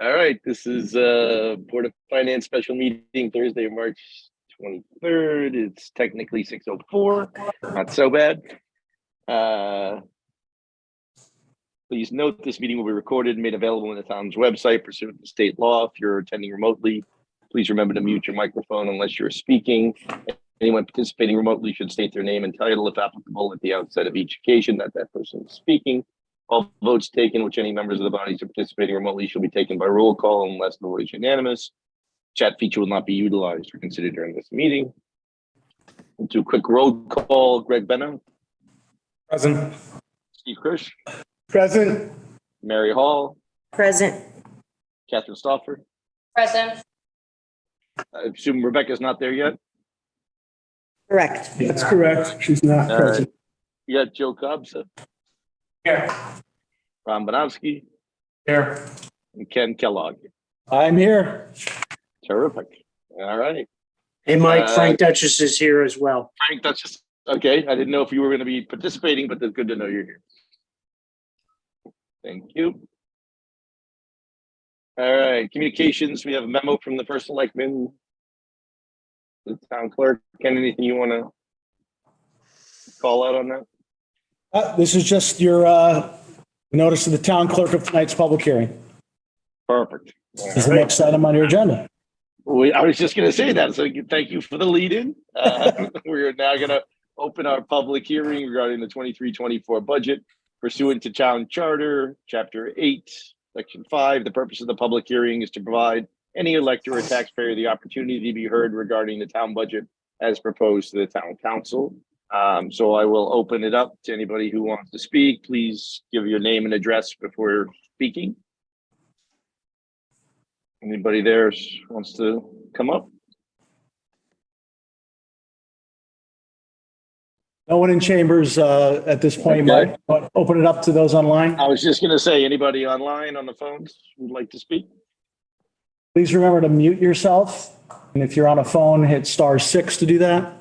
All right, this is Board of Finance special meeting Thursday, March 23rd. It's technically 6:04, not so bad. Please note this meeting will be recorded and made available on the town's website pursuant to state law. If you're attending remotely, please remember to mute your microphone unless you're speaking. Anyone participating remotely should state their name and title, if applicable, at the outset of each occasion that person is speaking. All votes taken, which any members of the bodies are participating remotely, shall be taken by roll call unless the vote is unanimous. Chat feature will not be utilized or considered during this meeting. We'll do a quick roll call. Greg Benham. Present. Steve Krish. Present. Mary Hall. Present. Catherine Stauffer. Present. I assume Rebecca's not there yet? Correct. That's correct. She's not present. You got Joe Cobbs. Here. Ron Bonowski. Here. And Ken Kellogg. I'm here. Terrific. All right. Hey, Mike, Frank Duchess is here as well. Frank, that's just okay. I didn't know if you were going to be participating, but it's good to know you're here. Thank you. All right. Communications. We have a memo from the first selectman, the town clerk. Ken, anything you want to call out on that? This is just your notice to the town clerk of tonight's public hearing. Perfect. This is the next item on your agenda. I was just going to say that. So thank you for the lead in. We're now going to open our public hearing regarding the 23-24 budget pursuant to town charter, chapter 8, section 5. The purpose of the public hearing is to provide any elector or taxpayer the opportunity to be heard regarding the town budget as proposed to the town council. So I will open it up to anybody who wants to speak. Please give your name and address before speaking. Anybody there wants to come up? No one in chambers at this point. Okay. Mike, open it up to those online. I was just going to say, anybody online on the phones would like to speak? Please remember to mute yourself. And if you're on a phone, hit *6 to do that.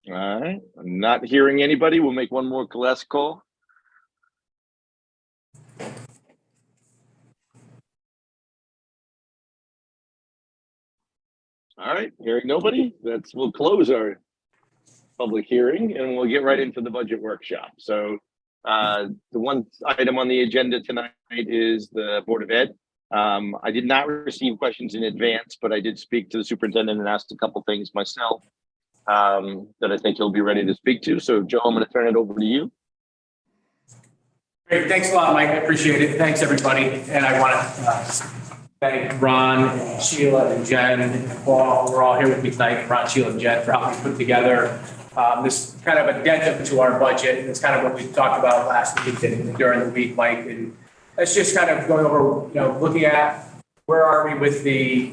All right. I'm not hearing anybody. We'll make one more last call. All right. Hearing nobody, we'll close our public hearing and we'll get right into the budget workshop. So the one item on the agenda tonight is the Board of Ed. I did not receive questions in advance, but I did speak to the superintendent and asked a couple things myself that I think he'll be ready to speak to. So Joe, I'm going to turn it over to you. Great, thanks a lot, Mike. I appreciate it. Thanks, everybody. And I want to thank Ron, and Sheila, and Jen, and Paul, who are all here with me tonight. Ron, Sheila, and Jen for helping put together this kind of addendum to our budget. It's kind of what we talked about last week and during the week, Mike. And it's just kind of going over, looking at where are we with the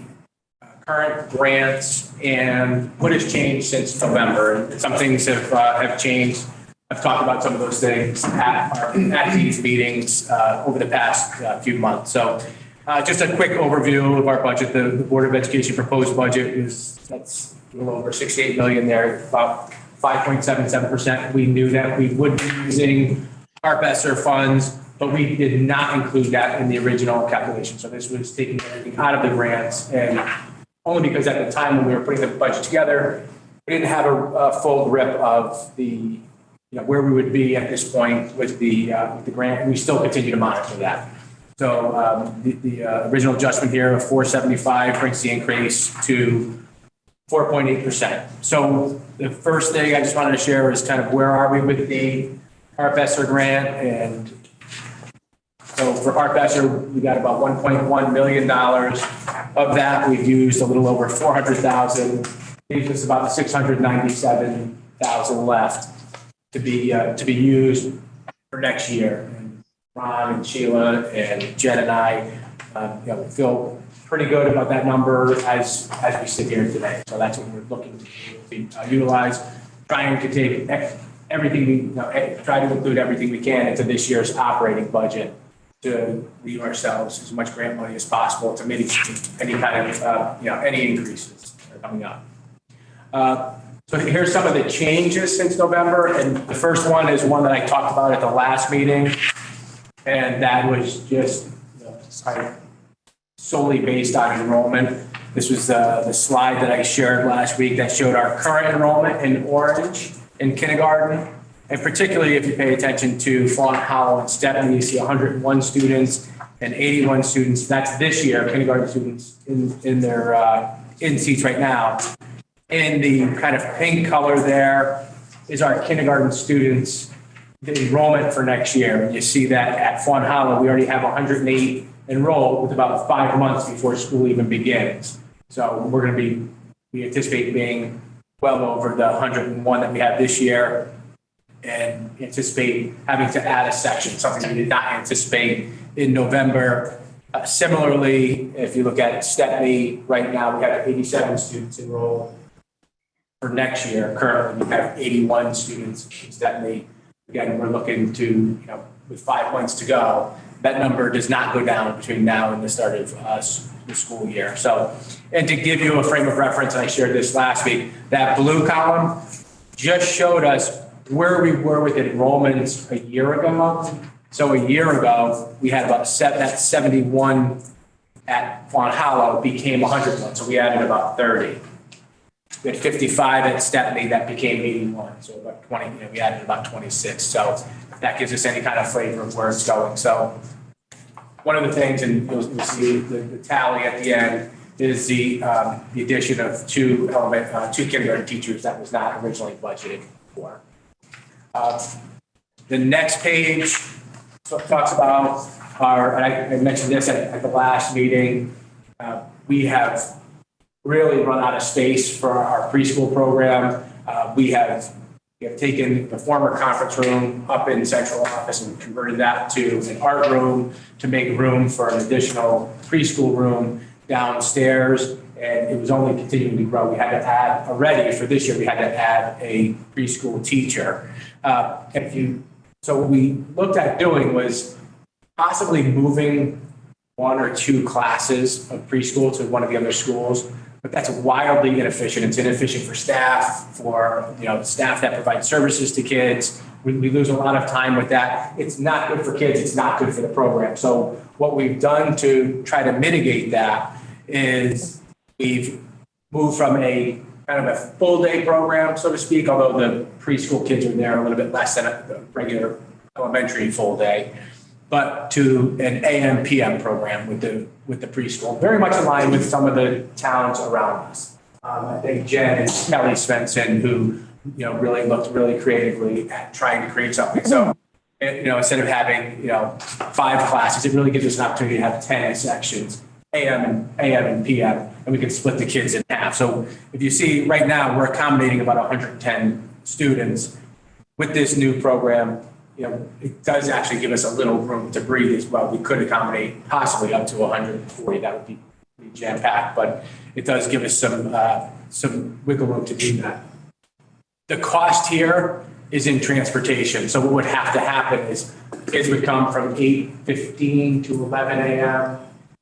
current grants and what has changed since November. And some things have changed. I've talked about some of those things at these meetings over the past few months. So just a quick overview of our budget. The Board of Education proposed budget that's a little over $68 million there, about 5.77%. We knew that we would be using our ESSER funds, but we did not include that in the original calculation. So this was taking everything out of the grants, and only because at the time when we were putting the budget together, we didn't have a full grip of the where we would be at this point with the grant. We still continue to monitor that. So the original adjustment here of 475 brings the increase to 4.8%. So the first thing I just wanted to share is kind of where are we with the ARP-ESSER grant. And so for ARP-ESSER, we got about $1.1 million. Of that, we've used a little over 400,000. Leaves us about 697,000 left to be used for next year. And Ron and Sheila and Jen and I feel pretty good about that number as we sit here today. So that's what we're looking to utilize, trying to take everything try to include everything we can into this year's operating budget to leave ourselves as much grant money as possible to mitigate any kind of any increases that are coming up. So here's some of the changes since November. And the first one is one that I talked about at the last meeting. And that was just solely based on enrollment. This was the slide that I shared last week that showed our current enrollment in orange in kindergarten. And particularly if you pay attention to Fawn Hollow and Stepney, you see 101 students and 81 students. That's this year, kindergarten students in their in seats right now. In the kind of pink color there is our kindergarten students, the enrollment for next year. And you see that at Fawn Hollow, we already have 108 enrolled with about 5 months before school even begins. So we're going to we anticipate being well over the 101 that we have this year, and anticipate having to add a section, something we did not anticipate in November. Similarly, if you look at Stepney, right now we have 87 students enrolled. For next year, currently we have 81 students in Stepney. Again, we're looking to, with 5 months to go, that number does not go down between now and the start of the school year. So, and to give you a frame of reference, and I shared this last week, that blue column just showed us where we were with enrollments a year ago. So a year ago, we had about that 71 at Fawn Hollow became 101. So we added about 30. We had 55 at Stepney that became 81. So about 20, we added about 26. So that gives us any kind of flavor of where it's going. So one of the things, and you'll see the tally at the end, is the addition of two kindergarten teachers that was not originally budgeted for. The next page talks about and I mentioned this at the last meeting, we have really run out of space for our preschool program. We have taken the former conference room up in central office and converted that to an art room to make room for an additional preschool room downstairs. And it was only continuing to grow. We had to add already for this year, we had to add a preschool teacher. So what we looked at doing was possibly moving 1 or 2 classes of preschool to one of the other schools. But that's wildly inefficient. It's inefficient for staff, staff that provide services to kids. We lose a lot of time with that. It's not good for kids. It's not good for the program. So what we've done to try to mitigate that is we've moved from a kind of a full day program, so to speak, although the preschool kids are there a little bit less than a regular elementary full day, but to an AM PM program with the preschool, very much in line with some of the towns around us. I think Jen and Kelly Svensson, who really looked really creatively at trying to create something. So instead of having 5 classes, it really gives us an opportunity to have 10 sections, AM and PM, and we can split the kids in half. So if you see right now, we're accommodating about 110 students. With this new program, it does actually give us a little room to breathe as well. We could accommodate possibly up to 140. That would be jam-packed, but it does give us some wiggle room to do that. The cost here is in transportation. So what would have to happen is kids would come from 8:15 to 11 a.m.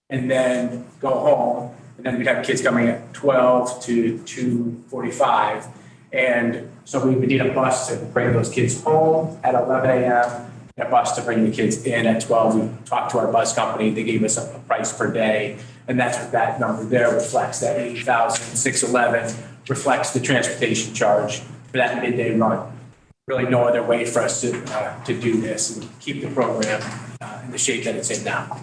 and then go home. And then we'd have kids coming at 12 to 2:45. And so we would need a bus to bring those kids home at 11 a.m. and a bus to bring the kids in at 12. We talked to our bus company. They gave us a price per day. And that's what that number there reflects. That $80,611 reflects the transportation charge for that midday run. Really no other way for us to do this and keep the program in the shape that it's in now.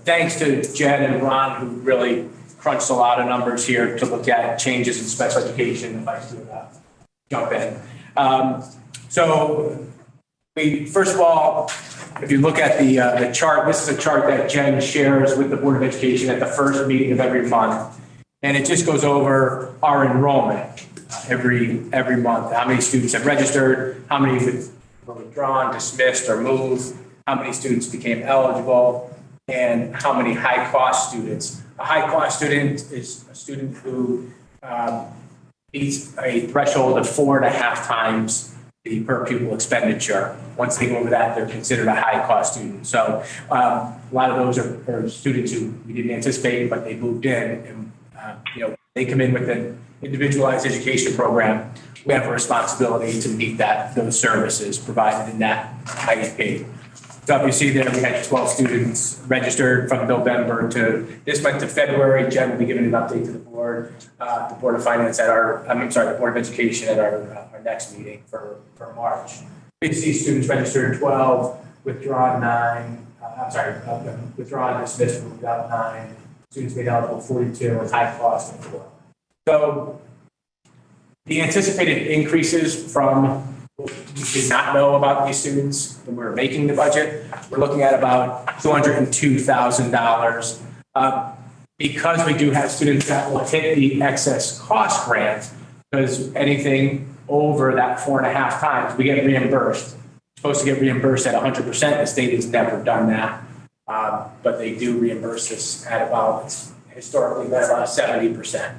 Thanks to Jen and Ron, who really crunched a lot of numbers here to look at changes in special education, if I could jump in. So first of all, if you look at the chart, this is a chart that Jen shares with the Board of Education at the first meeting of every month. And it just goes over our enrollment every month. How many students have registered, how many were withdrawn, dismissed, or moved, how many students became eligible, and how many high-cost students. A high-cost student is a student who meets a threshold of 4.5 times the per pupil expenditure. Once they go over that, they're considered a high-cost student. So a lot of those are students who we didn't anticipate, but they moved in, and they come in with an individualized education program, we have a responsibility to meet those services provided in that IEP. So if you see there, we had 12 students registered from November to this month to February. Jen will be giving an update to the Board of Finance the Board of Education at our next meeting for March. We see students registered 12, withdrawn 9, withdrawn and dismissed without 9, students made eligible 42, and high cost of 4. So the anticipated increases from what we did not know about these students when we were making the budget, we're looking at about $202,000. Because we do have students that will hit the excess cost grant, because anything over that 4.5 times, we get reimbursed. We're supposed to get reimbursed at 100%. The state has never done that. But they do reimburse us at historically been about 70%.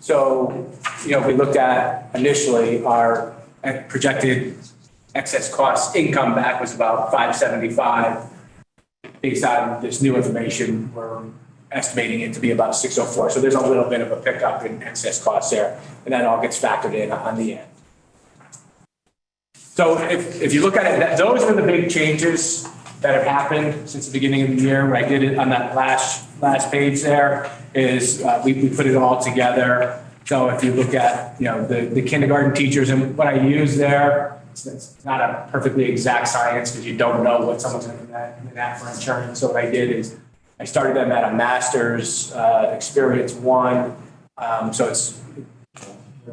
So, we looked at initially our projected excess cost income back was about 575. Based on this new information, we're estimating it to be about 604. So there's a little bit of a pickup in excess costs there, and that all gets factored in on the end. So if you look at it, those are the big changes that have happened since the beginning of the year. Where I did it on that last page there is we put it all together. So if you look at the kindergarten teachers and what I use there, it's not a perfectly exact science because you don't know what someone's going to come in for insurance. So what I did is I started them at a master's experience 1. So it's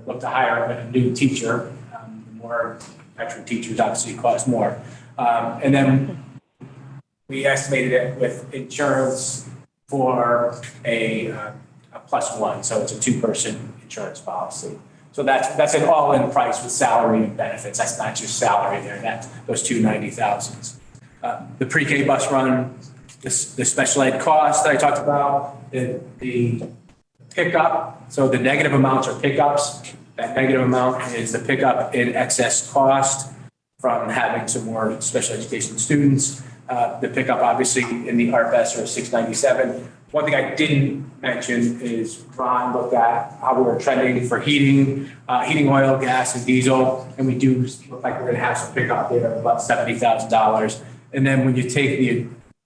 look to hire a new teacher. The more veteran teachers obviously cost more. And then we estimated it with insurance for a +1. So it's a 2-person insurance policy. So that's an all-in price with salary and benefits. That's not just salary there. That's those 290,000s. The pre-K bus run, the special ed cost that I talked about, the pickup. So the negative amounts are pickups. That negative amount is the pickup in excess cost from having some more special education students. The pickup, obviously, in the ARPS are 697. One thing I didn't mention is Ron looked at how we were trending for heating oil, gas, and diesel, and we do look like we're going to have some pickup there of about $70,000. And then when you take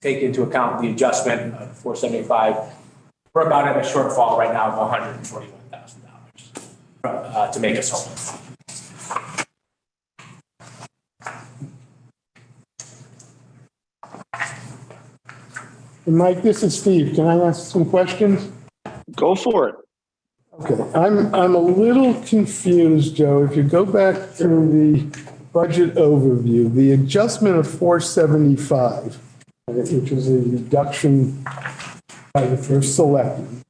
into account the adjustment of 475, we're about at a shortfall right now of $141,000 to make us whole. Mike, this is Steve. Can I ask some questions? Go for it. Okay, I'm a little confused, Joe. If you go back to the budget overview, the adjustment of 475, which was a reduction by the first selectman,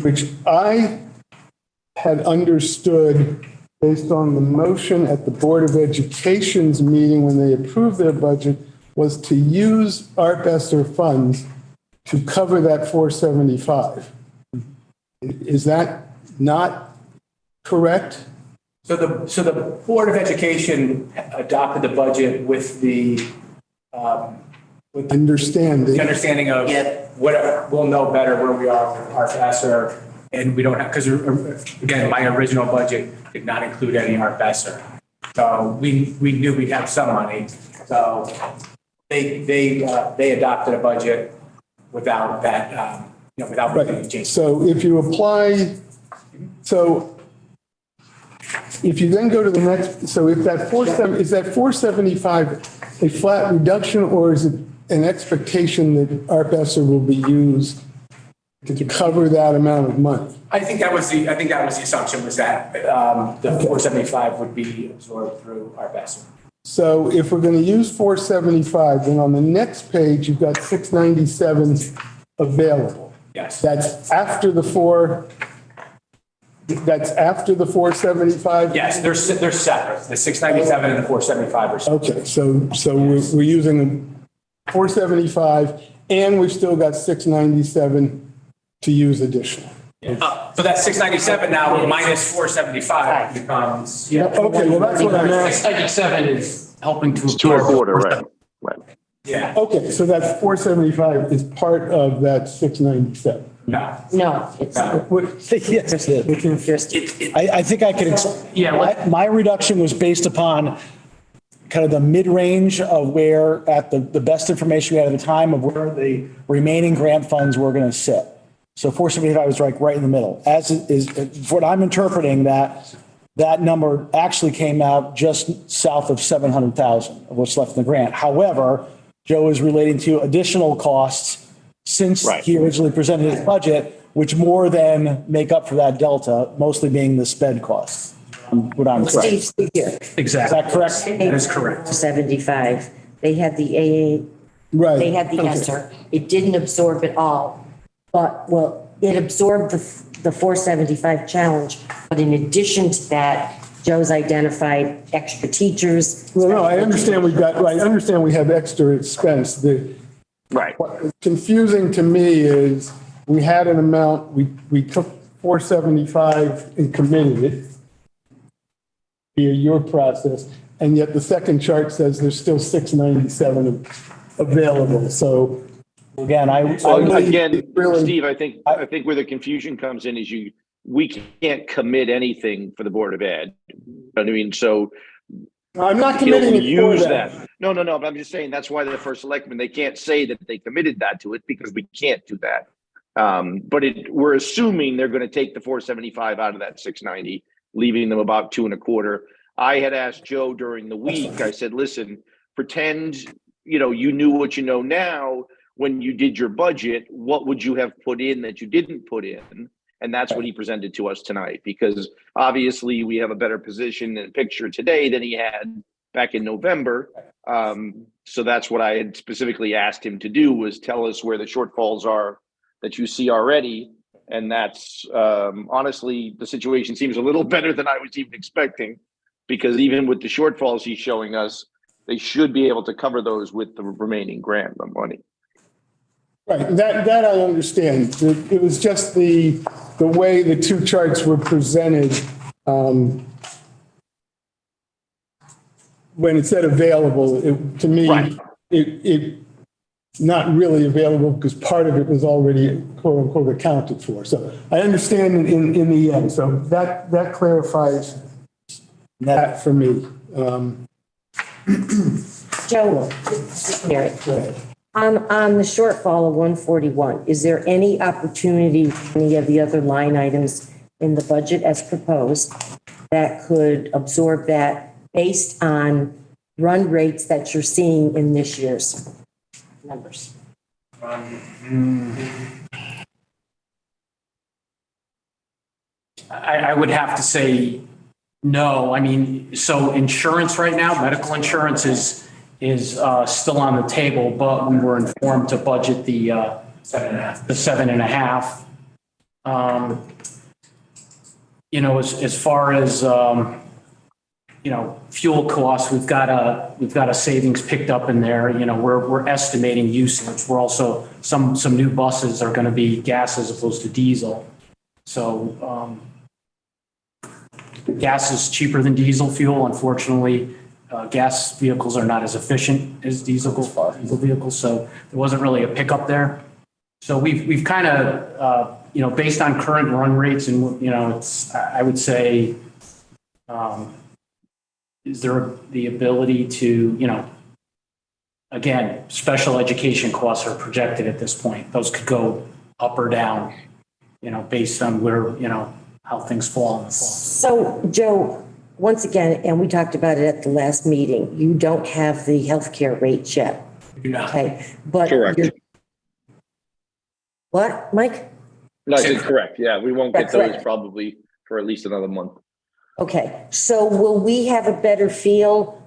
which I had understood based on the motion at the Board of Education's meeting when they approved their budget, was to use ARPESTER funds to cover that 475. Is that not correct? So the Board of Education adopted the budget with the understanding of what we'll know better where we are with ARPESTER, and we don't have, because again, my original budget did not include any ARPESTER. So we knew we'd have some money. So they adopted a budget without that, without making any changes. So if you apply, if you then go to the next, so if that 475 a flat reduction, or is it an expectation that ARPESTER will be used to cover that amount of money? I think that was the assumption, was that the 475 would be absorbed through ARPESTER. So if we're going to use 475, then on the next page, you've got 697 available. Yes. That's after the 475? Yes, they're separate. The 697 and the 475 are separate. Okay, so we're using 475 and we've still got 697 to use additional. So that 697 now minus 475 becomes. Okay, well, that's what I'm asking. 697 is helping to. It's to a quarter, right? Yeah. Okay, so that 475 is part of that 697. No. No, it's Yes, it is. just, I think I could, Yeah, what- my reduction was based upon kind of the mid-range of where, at the best information we had at the time of where the remaining grant funds were going to sit. So 475 was like right in the middle. As is, what I'm interpreting, that number actually came out just south of 700,000 of what's left in the grant. However, Joe is relating to additional costs since Right. he originally presented his budget, which more than make up for that delta, mostly being the sped costs. What I'm saying. Steve, here. Is Exactly. that correct? That is correct. 75, they had the AA, Right. they had the Okay. ESSER. It didn't absorb it all, but, well, it absorbed the 475 challenge. But in addition to that, Joe's identified extra teachers. Well, no, I understand I understand we have extra expense. Right. What's confusing to me is we had an amount, we took 475 and committed it via your process, and yet the second chart says there's still 697 available. So Again, Well, again, really- Steve, I think where the confusion comes in is we can't commit anything for the Board of Ed. You know what I mean? So I'm not he'll committing it for use that. that. No, but I'm just saying that's why the first selectman, they can't say that they committed that to it because we can't do that. But we're assuming they're going to take the 475 out of that 690, leaving them about 2.25. I had asked Joe during the week, I said, listen, pretend, you knew what you know now. When you did your budget, what would you have put in that you didn't put in? And that's what he presented to us tonight, because obviously we have a better position and picture today than he had back in November. So that's what I had specifically asked him to do, was tell us where the shortfalls are that you see already. And that's honestly, the situation seems a little better than I was even expecting, because even with the shortfalls he's showing us, they should be able to cover those with the remaining grant money. Right, that I understand. It was just the way the two charts were presented. When it said available, to me, Right. it not really available because part of it was already quote unquote accounted for. So I understand in the end. So that clarifies that for me. Joe, Mary, on the shortfall of 141, is there any opportunity, for any of the other line items in the budget as proposed that could absorb that based on run rates that you're seeing in this year's numbers? I would have to say no. I mean, so insurance right now, medical insurance is still on the table, but we were informed to budget the 7.5. As far as fuel costs, we've got a savings picked up in there. We're estimating usage. We're also some new buses are going to be gas as opposed to diesel. So gas is cheaper than diesel fuel. Unfortunately, gas vehicles are not as efficient as diesel vehicles. So there wasn't really a pickup there. So we've kind of, based on current run rates and, it's, I would say, is there the ability to, again, special education costs are projected at this point. Those could go up or down, based on where, how things fall in the fall. So, Joe, once again, and we talked about it at the last meeting, you don't have the healthcare rates yet. We do not. Okay, but. Correct. What, Mike? No, I said correct. Yeah, we won't get That's those right. probably for at least another month. Okay, so will we have a better feel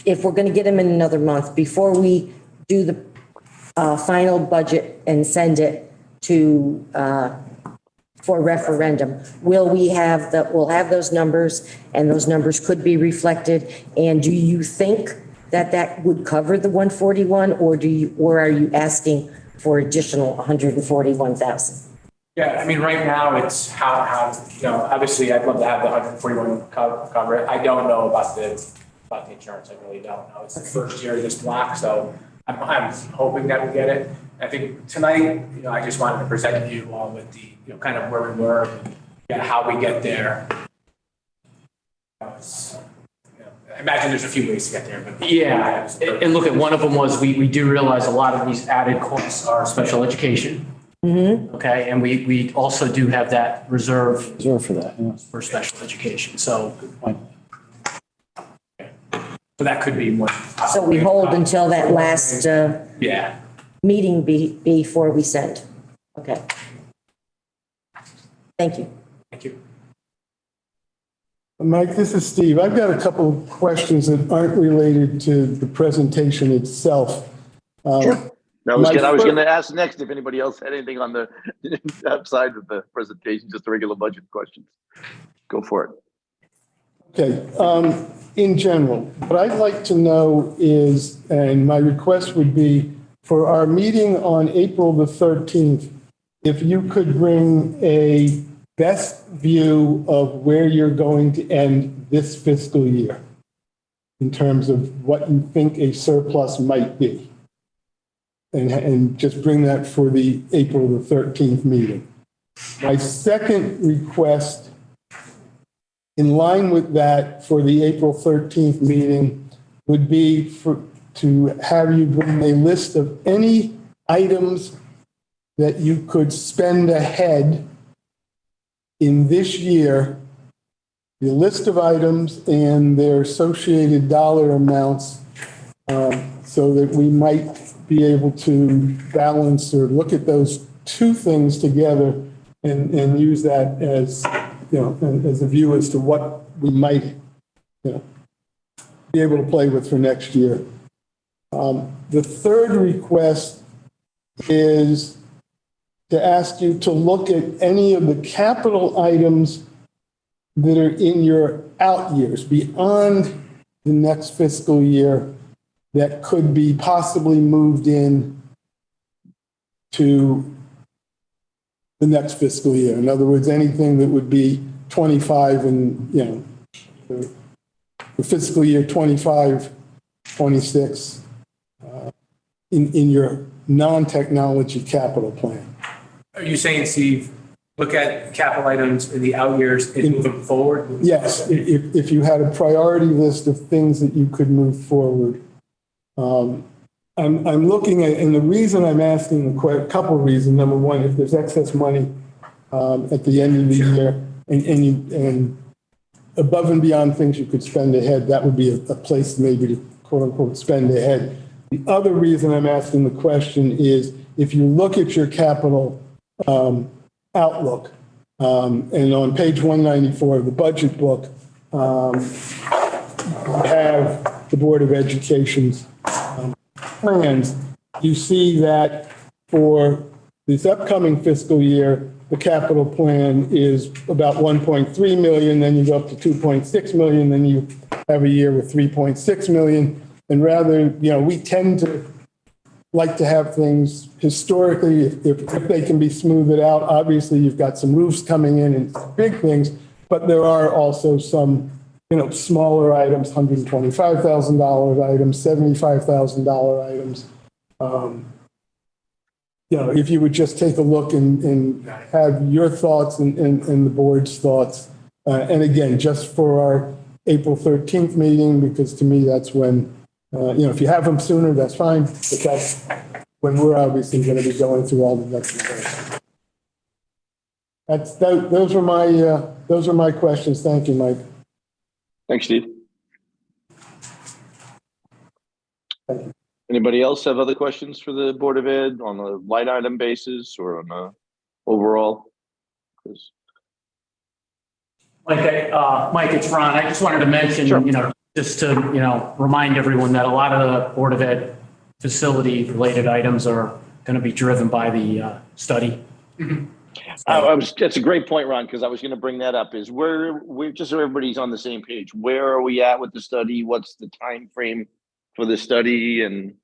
if we're going to get them in another month, before we do the final budget and send it to, for referendum, we'll have those numbers, and those numbers could be reflected? And do you think that would cover the 141, or are you asking for additional 141,000? Yeah, I mean, right now it's how, obviously I'd love to have the 141 cover. I don't know about the insurance. I really don't know. It's the first year of this block, so I'm hoping that we get it. I think tonight, I just wanted to present you all with the, kind of where we were, how we get there. I imagine there's a few ways to get there, but. Yeah, and look, at one of them was, we do realize a lot of these added costs are special education. Okay, and we also do have that reserve Reserve for that, yeah. for special education, so. Point. So that could be one. So we hold until that last Yeah. meeting before we send. Okay. Thank you. Thank you. Mike, this is Steve. I've got a couple of questions that aren't related to the presentation itself. I was My going to ask next if anybody else had anything on the outside of the presentation, just the regular budget questions. Go for it. Okay, in general, what I'd like to know is, and my request would be for our meeting on April the 13th, if you could bring a best view of where you're going to end this fiscal year in terms of what you think a surplus might be. And just bring that for the April the 13th meeting. My second request, in line with that for the April 13th meeting, would be to have you bring a list of any items that you could spend ahead in this year, the list of items and their associated dollar amounts, so that we might be able to balance or look at those two things together and use that as, as a view as to what we might, be able to play with for next year. The third request is to ask you to look at any of the capital items that are in your out years beyond the next fiscal year that could be possibly moved in to the next fiscal year. In other words, anything that would be 25 and, the fiscal year 25, 26 in your non-technology capital plan. Are you saying, Steve, look at capital items in the out years and move them forward? Yes, if you had a priority list of things that you could move forward. I'm looking at, and the reason I'm asking a couple of reasons. Number one, if there's excess money at the end of the year and above and beyond things you could spend ahead, that would be a place maybe to quote unquote spend ahead. The other reason I'm asking the question is if you look at your capital outlook, and on page 194 of the budget book, you have the Board of Education's plans. You see that for this upcoming fiscal year, the capital plan is about 1.3 million, then you go up to 2.6 million, then you have a year with 3.6 million. And rather, we tend to like to have things historically, if they can be smoothed out. Obviously, you've got some roofs coming in and big things, but there are also some, smaller items, $125,000 items, $75,000 items. If you would just take a look and have your thoughts and the board's thoughts. And again, just for our April 13th meeting, because to me, that's when, if you have them sooner, that's fine. But that's when we're obviously going to be going through all the nuts and bolts. Those are my questions. Thank you, Mike. Thanks, Steve. Thank you. Anybody else have other questions for the Board of Ed on a line item basis or on a overall? Mike, it's Ron. I just wanted to mention, Sure. Just to, remind everyone that a lot of the Board of Ed facility related items are going to be driven by the study. Mm-hmm. That's a great point, Ron, because I was going to bring that up. Is we're just so everybody's on the same page. Where are we at with the study? What's the time frame for the study? And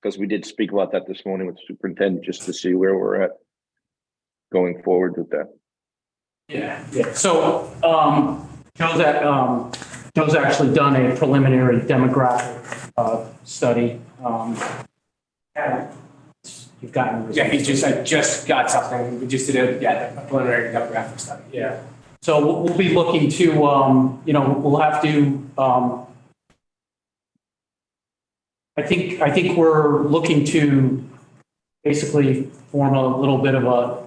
because we did speak about that this morning with the superintendent, just to see where we're at going forward with that. Yeah. So Joe's actually done a preliminary demographic study. You've gotten. Yeah, I just got something. We just did a preliminary demographic study. Yeah. So we'll be looking to, we'll have to, I think we're looking to basically form a little bit of a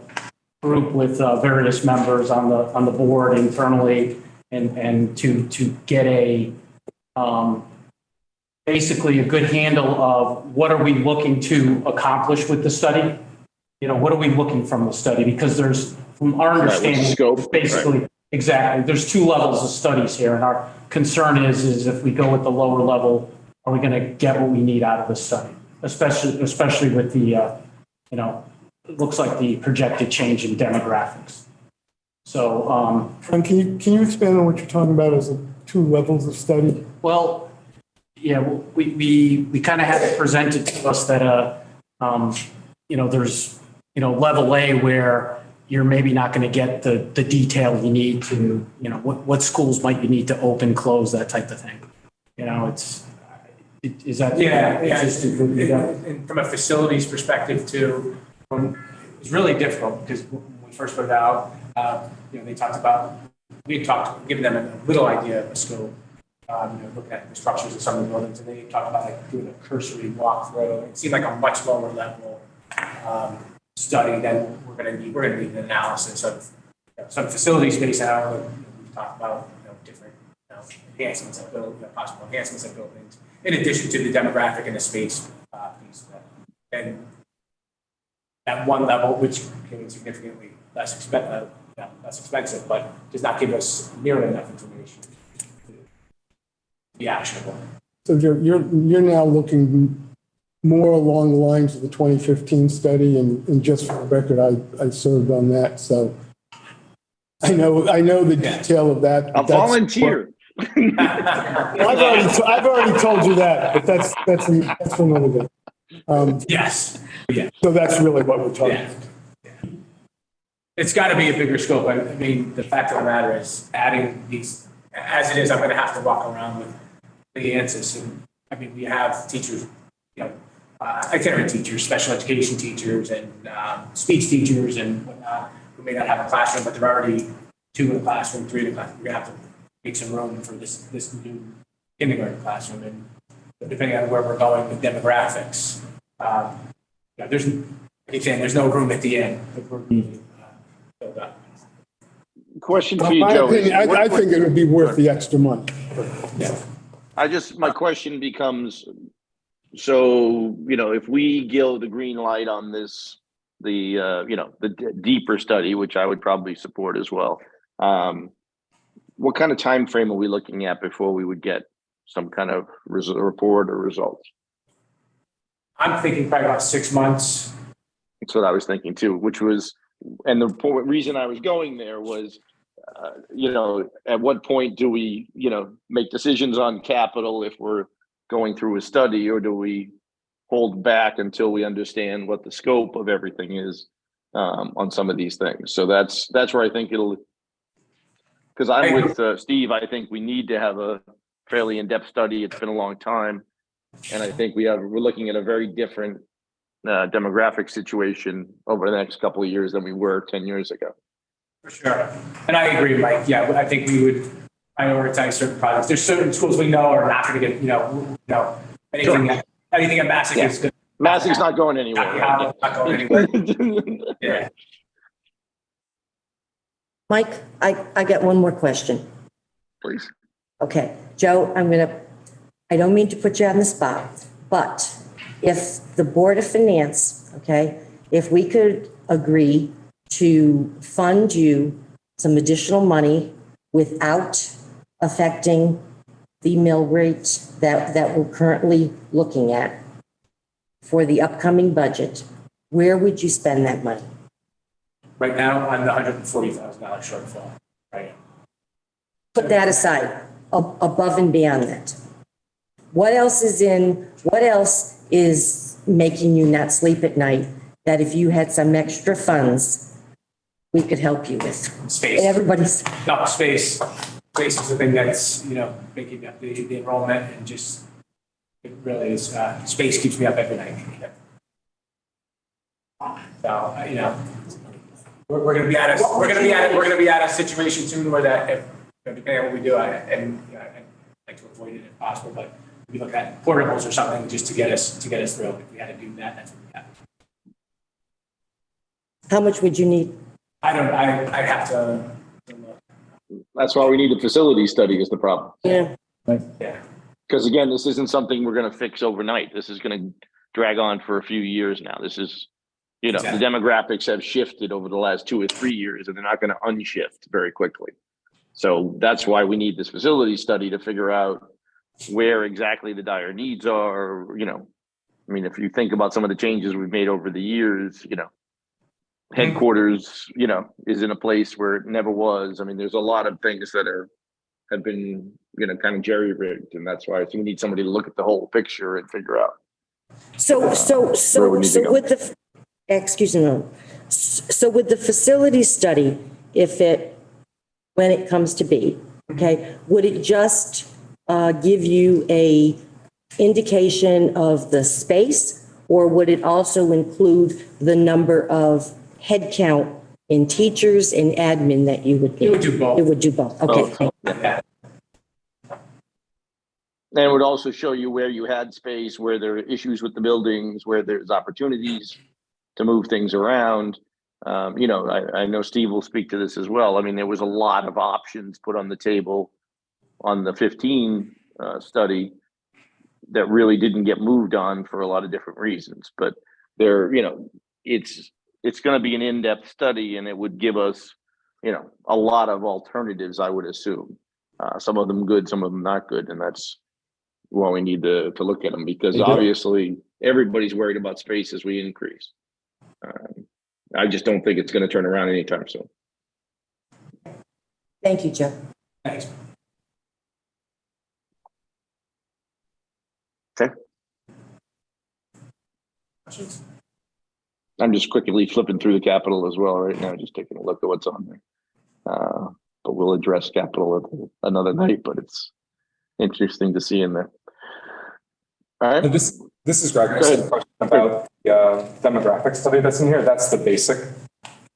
group with various members on the board internally and to get basically a good handle of what are we looking to accomplish with the study? What are we looking from the study? Because there's, from our understanding, scope, basically, right. Exactly. There's two levels of studies here, and our concern is if we go with the lower level, are we going to get what we need out of the study? Especially with the, it looks like the projected change in demographics. So, Frank, can you expand on what you're talking about as the two levels of study? well, yeah, we kind of had it presented to us that, there's, level A where you're maybe not going to get the detail you need to, what schools might you need to open, close, that type of thing. Is that? Yeah. And from a facilities perspective too, it's really difficult because when we first put it out, they talked about, giving them a little idea of the scope, looking at the structures of some of the buildings, and they talked about like doing a cursory walkthrough. It seemed like a much lower level study than we're going to need. We're going to need an analysis of some facility space out. We've talked about different enhancements of buildings, possible enhancements of buildings, in addition to the demographic and the space piece. And at one level, which can be significantly less expensive, but does not give us nearly enough information to be actionable. So you're now looking more along the lines of the 2015 study, and just for the record, I served on that, so I know the detail of that. A volunteer. I've already told you that, but that's another day. Yes. Yeah. So that's really what we're talking about. Yeah. It's got to be a bigger scope. I mean, the fact of the matter is adding these, as it is, I'm going to have to walk around with the answers. And I mean, we have teachers, itinerant teachers, special education teachers, and speech teachers and whatnot who may not have a classroom, but they're already 2 in the classroom, 3 in the classroom. We're going to have to make some room for this new kindergarten classroom. And depending on where we're going with demographics, there's no room at the end. Filled up. Question for you, My Joe. opinion, I think it would be worth the extra money. Yeah. My question becomes, so, if we give the green light on this, the deeper study, which I would probably support as well, what kind of time frame are we looking at before we would get some kind of report or results? I'm thinking probably about 6 months. That's what I was thinking too, which was, and the reason I was going there was, at what point do we, make decisions on capital if we're going through a study, or do we hold back until we understand what the scope of everything is on some of these things? So that's where I think because I'm with Steve, I think we need to have a fairly in-depth study. It's been a long time. And I think we're looking at a very different demographic situation over the next couple of years than we were 10 years ago. For sure. And I agree, Mike. Yeah, I think we would prioritize certain projects. There's certain schools we know are not going to get, anything at Massac is good. Massac's not going anywhere. Not going anywhere. Yeah. Mike, I got one more question. Please. Okay, Joe, I don't mean to put you on the spot, but if the Board of Finance, okay, if we could agree to fund you some additional money without affecting the mill rates that we're currently looking at for the upcoming budget, where would you spend that money? Right now, I'm the $140,000 shortfall. Right. Put that aside, above and beyond that. What else is making you not sleep at night that if you had some extra funds, we could help you with? Space. Everybody's. No, space. Space is the thing that's, making up the enrollment and just It really is, space keeps me up every night. So, we're gonna be at a situation soon where that, if, depending on what we do, and I'd like to avoid it if possible, but we look at portables or something just to get us through. If we had to do that, that's what we have. How much would you need? I'd have to look. That's why we need a facility study is the problem. Yeah. Yeah. Because again, this isn't something we're going to fix overnight. This is going to drag on for a few years now. This is, Exactly. the demographics have shifted over the last 2 or 3 years, and they're not going to unshift very quickly. So that's why we need this facility study to figure out where exactly the dire needs are. I mean, if you think about some of the changes we've made over the years, headquarters, is in a place where it never was. I mean, there's a lot of things that have been, kind of jerry-rigged, and that's why we need somebody to look at the whole picture and figure out. So where we need to go. with the, excuse me, so with the facility study, when it comes to be, okay, would it just give you a indication of the space, or would it also include the number of head count in teachers and admin that you would need? It would do both. It would do both, okay. Yeah. And it would also show you where you had space, where there are issues with the buildings, where there's opportunities to move things around. I know Steve will speak to this as well. I mean, there was a lot of options put on the table on the 15 study that really didn't get moved on for a lot of different reasons. But it's going to be an in-depth study, and it would give us, a lot of alternatives, I would assume. Some of them good, some of them not good, and that's why we need to look at them, because obviously everybody's worried about space as we increase. I just don't think it's going to turn around anytime soon. Thank you, Joe. Thanks. Okay. Questions? I'm just quickly flipping through the capital as well right now, just taking a look at what's on there. But we'll address capital another night, but it's interesting to see in there. All right. This is Greg. I just had a question about the demographic study that's in here. That's the basic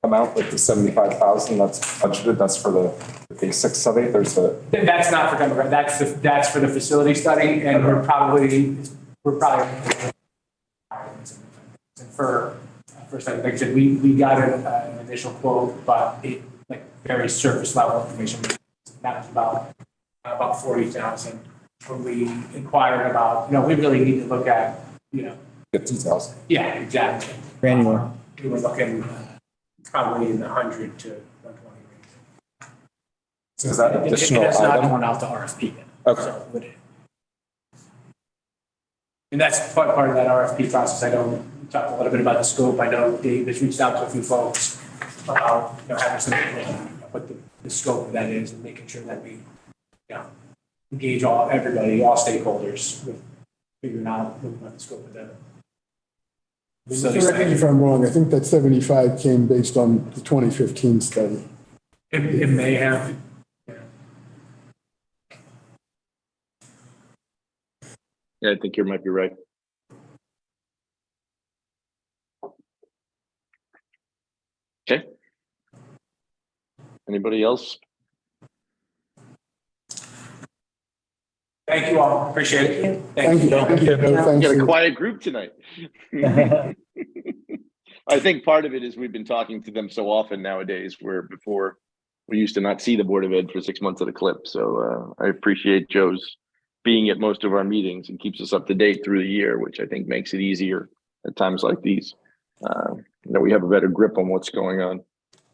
amount, like the 75,000 that's budgeted. That's for the basic study. That's not for demographic. That's for the facility study, and we're probably for study. Like I said, we got an initial quote, but it like very surface level information. That was about 40,000. When we inquired about, we really need to look at, the details. Yeah, exactly. Granular. We were looking probably in the 100 to 120 range. So is that an additional It's not item? going out to RFP yet. Okay. So, and that's part of that RFP process. I know we talked a little bit about the scope. I know Dave has reached out to a few folks about having some what the scope of that is, and making sure that we engage all stakeholders with figuring out what the scope of that. Correct me if I'm wrong, I think that 75 came based on the 2015 study. It may have. Yeah, I think you might be right. Okay. Anybody else? Thank you all. Appreciate it. Thank you. Thank you. We Thank got a you. quiet group tonight. I think part of it is we've been talking to them so often nowadays, where before we used to not see the Board of Ed for 6 months at a clip. So I appreciate Joe's being at most of our meetings and keeps us up to date through the year, which I think makes it easier at times like these, that we have a better grip on what's going on.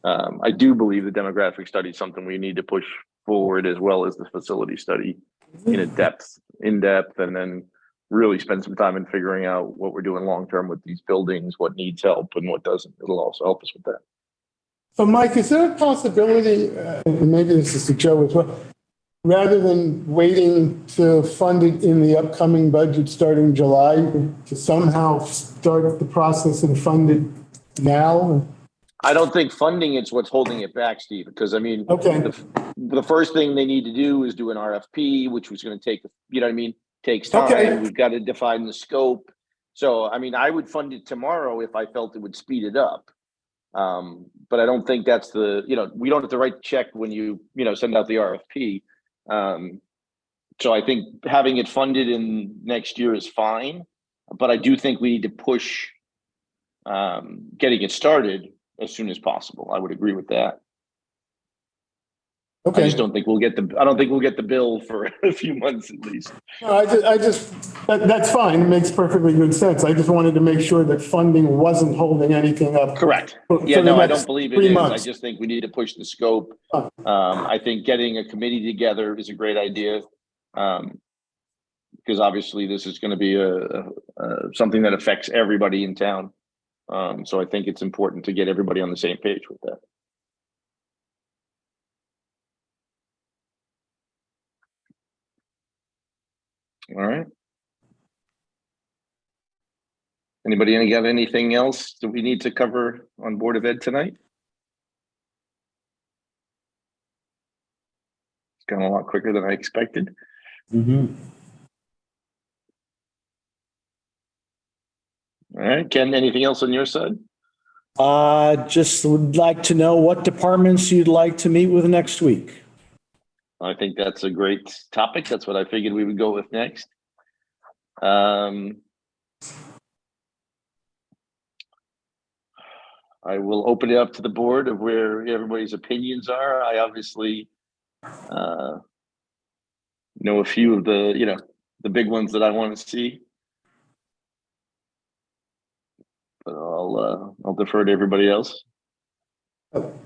I do believe the demographic study is something we need to push forward, as well as the facility study in depth, and then really spend some time in figuring out what we're doing long-term with these buildings, what needs help and what doesn't. It'll also help us with that. So Mike, is there a possibility, and maybe this is to Joe as well, rather than waiting to fund it in the upcoming budget starting July, to somehow start the process and fund it now? I don't think funding is what's holding it back, Steve, because I mean, Okay. the first thing they need to do is do an RFP, which was going to take, takes time. Okay. We've got to define the scope. So, I mean, I would fund it tomorrow if I felt it would speed it up. But I don't think that's we don't have to write the check when you send out the RFP. So I think having it funded in next year is fine, but I do think we need to push getting it started as soon as possible. I would agree with that. I Okay. just don't think we'll get I don't think we'll get the bill for a few months at least. No, that's fine. It makes perfectly good sense. I just wanted to make sure that funding wasn't holding anything up. Correct. for Yeah, the no, I next don't believe it 3 is. months. I just think we need to push the scope. I think getting a committee together is a great idea. Because obviously this is going to be something that affects everybody in town. So I think it's important to get everybody on the same page with that. All right. Anybody got anything else that we need to cover on Board of Ed tonight? It's gone a lot quicker than I expected. Mm-hmm. All right, Ken, anything else on your side? Just would like to know what departments you'd like to meet with next week. I think that's a great topic. That's what I figured we would go with next. I will open it up to the board of where everybody's opinions are. I obviously know a few of the big ones that I want to see, but I'll defer to everybody else.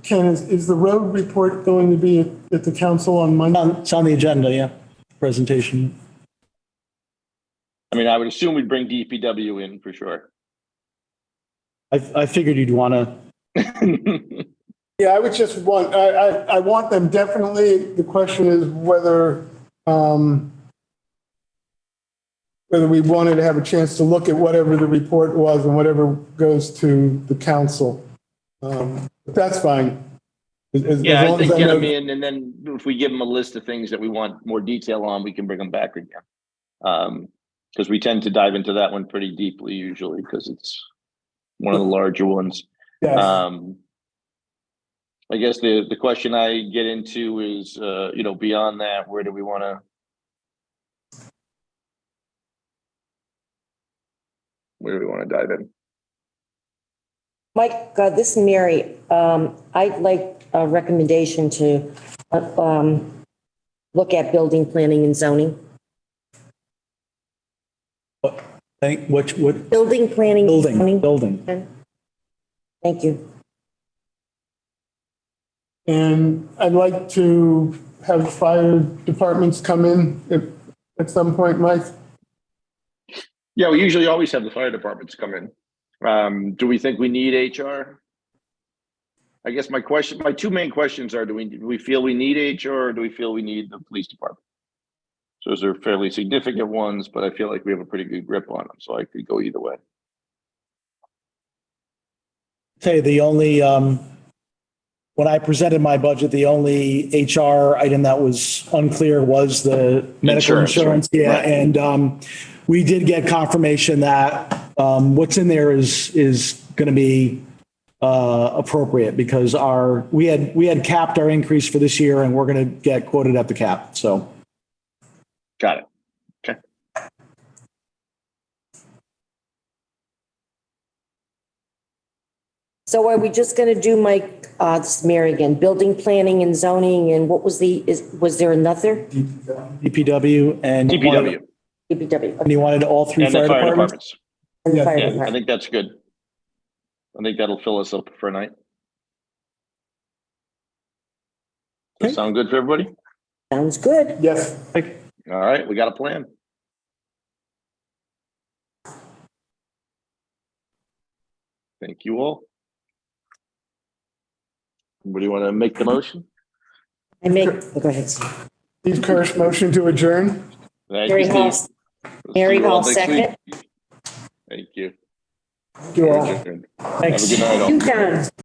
Ken, is the road report going to be at the council on Monday? It's on the agenda, yeah, presentation. I mean, I would assume we'd bring DPW in for sure. I figured you'd want to. Yeah, I would just want, I want them definitely. The question is whether we wanted to have a chance to look at whatever the report was and whatever goes to the council. But that's fine. Yeah, I long think as get know- them in, and then if we give them a list of things that we want more detail on, we can bring them back again. Because we tend to dive into that one pretty deeply usually, because it's one of the larger ones. Yes. I guess the question I get into is, beyond that, where do we want to dive in? Mike, this is Mary. I'd like a recommendation to look at building, planning, and zoning. What? Building, planning, and zoning. Building. Thank you. And I'd like to have the fire departments come in at some point, Mike. Yeah, we usually always have the fire departments come in. Do we think we need HR? I guess my two main questions are, do we feel we need HR, or do we feel we need the police department? So those are fairly significant ones, but I feel like we have a pretty good grip on them, so I could go either way. Say the only, when I presented my budget, the only HR item that was unclear was the medical insurance. Right? Yeah, Right. and we did get confirmation that what's in there is going to be appropriate, because we had capped our increase for this year, and we're going to get quoted at the cap. So. Got it. Okay. So are we just going to do, Mike, this is Mary again, building, planning, and zoning, and what was was there another? DPW and. DPW. DPW. And you wanted all three And the fire fire departments? departments. And the fire Yeah, I department. think that's good. I think that'll fill us up for a night. Does that sound good for everybody? Sounds good. Yes. All right, we got a plan. Thank you all. Anybody want to make the motion? Go ahead. Steve Kirsch, motion to adjourn. Thank Mary you, Hall, Steve. We'll Mary see you all Hall, next week. second. Thank you. You all. Have a good night all. You, Don.